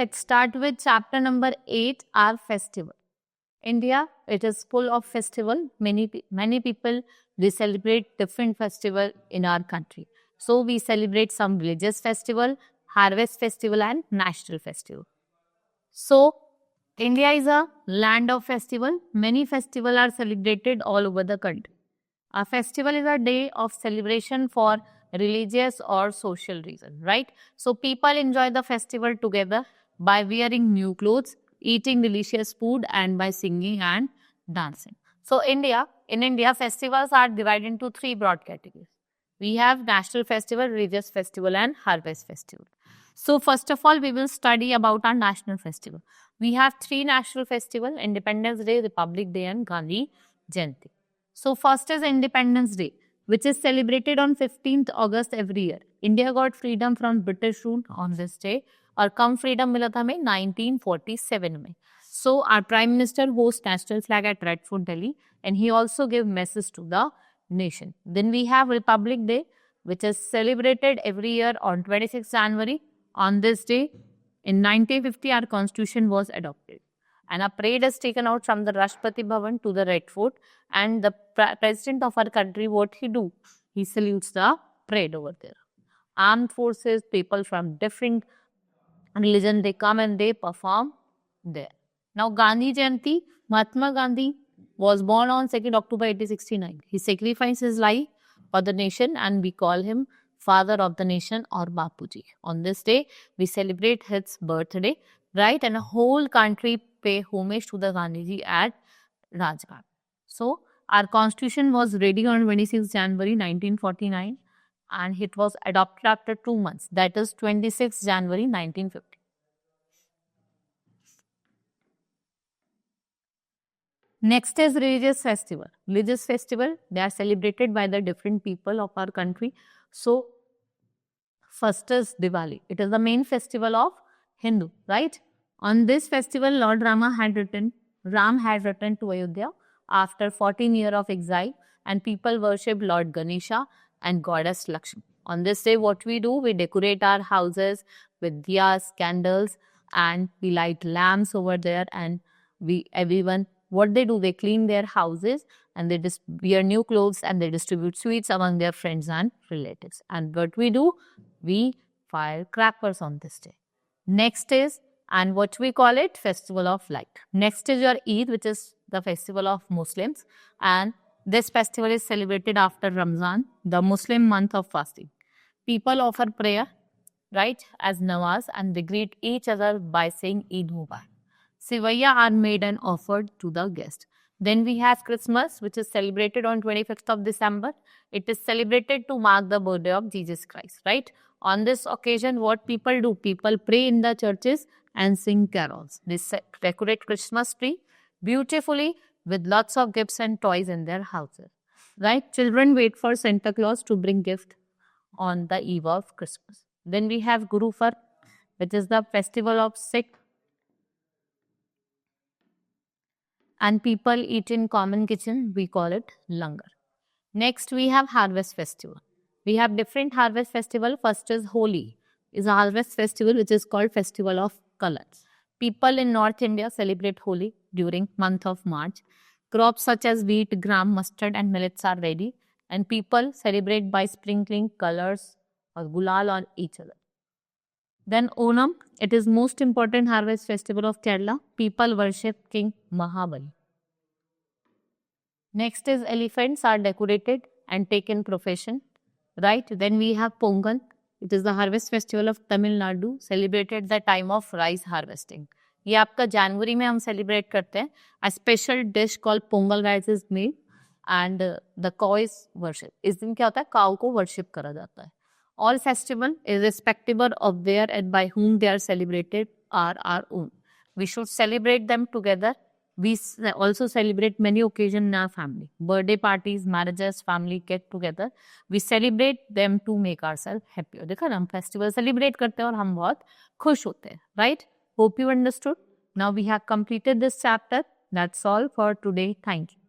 let's start with chapter number 8, our festival. India, it is full of festival. Many people, they celebrate different festival in our country. So we celebrate some religious festival, harvest festival and national festival. So India is a land of festival. Many festivals are celebrated all over the country. A festival is a day of celebration for religious or social reason, right? So people enjoy the festival together by wearing new clothes, eating delicious food, and by singing and dancing. So in India, festivals are divided into three broad categories. We have national festival, religious festival, and harvest festival. So first of all, we will study about our national festival. We have three national festivals: Independence Day, Republic Day, and Gandhi Jayanti. So first is Independence Day, which is celebrated on 15th August every year. India got freedom from British rule on this day. और कम freedom मिला था हमें 1947 में. So our Prime Minister hosts national flag at Red Fort, Delhi, and he also gave message to the nation. Then we have Republic Day, which is celebrated every year on 26th January. On this day, in 1950, our constitution was adopted. And a parade is taken out from the Rashtrapati Bhavan to the Red Fort. And the president of our country, what he do? He salutes the parade over there. Armed forces, people from different religion, they come and they perform there. Now, Gandhi Jayanti, Mahatma Gandhi was born on 2nd October 1869. He sacrificed his life for the nation and we call him Father of the Nation or Bapuji. On this day, we celebrate his birthday, right? And a whole country pay homage to the Gandhiji at Rajghat. So, our constitution was ready on 26 January 1949 and it was adopted after 2 months. That is 26 January 1950. Next is religious festival. Religious festival, they are celebrated by the different people of our country. So, first is Diwali. It is the main festival of Hindu, right? On this festival, Lord Ram had returned to Ayodhya after 14 years of exile and people worship Lord Ganesha and goddess Lakshmi. On this day, what we do, we decorate our houses with diyas, candles, and we light lamps over there. And everyone, what they do, they clean their houses and they just wear new clothes and they distribute sweets among their friends and relatives. And what we do, we fire crackers on this day. Next is, and what we call it, Festival of Light. Next is your Eid, which is the festival of Muslims. And this festival is celebrated after Ramzan, the Muslim month of fasting. People offer prayer, right, as nawaz, and they greet each other by saying Eid Mubarak. Sivaya are made and offered to the guest. Then we have Christmas, which is celebrated on 25th of December. It is celebrated to mark the birthday of Jesus Christ, right? On this occasion, what people do? People pray in the churches and sing carols. They decorate Christmas tree beautifully with lots of gifts and toys in their houses, right? Children wait for Santa Claus to bring gift on the eve of Christmas. Then we have Guru Parv, which is the festival of Sikh. And people eat in common kitchen, we call it langar. Next, we have harvest festival. We have different harvest festival. First is Holi, is a harvest festival which is called Festival of Colors. People in North India celebrate Holi during month of March. Crops such as wheat, gram, mustard and millets are ready. And people celebrate by sprinkling colors or gulal on each other. Then Onam, it is most important harvest festival of Kerala. People worship King Mahabali. Next is elephants are decorated and taken profession, right? Then we have Pongal. It is the harvest festival of Tamil Nadu, celebrated the time of rice harvesting. ये आपका जनवरी में हम celebrate करते हैं. A special dish called Pongal rice is made and the cow is worshipped. इस दिन क्या होता है? Cow को worship करा जाता है. All festival, irrespective of where and by whom they are celebrated, are our own. We should celebrate them together. We also celebrate many occasions in our family. Birthday parties, marriages, family get together. We celebrate them to make ourselves happier. देखा ना हम festival celebrate करते हैं और हम बहुत खुश होते हैं, right? Hope you understood. Now we have completed this chapter. That's all for today. Thank you.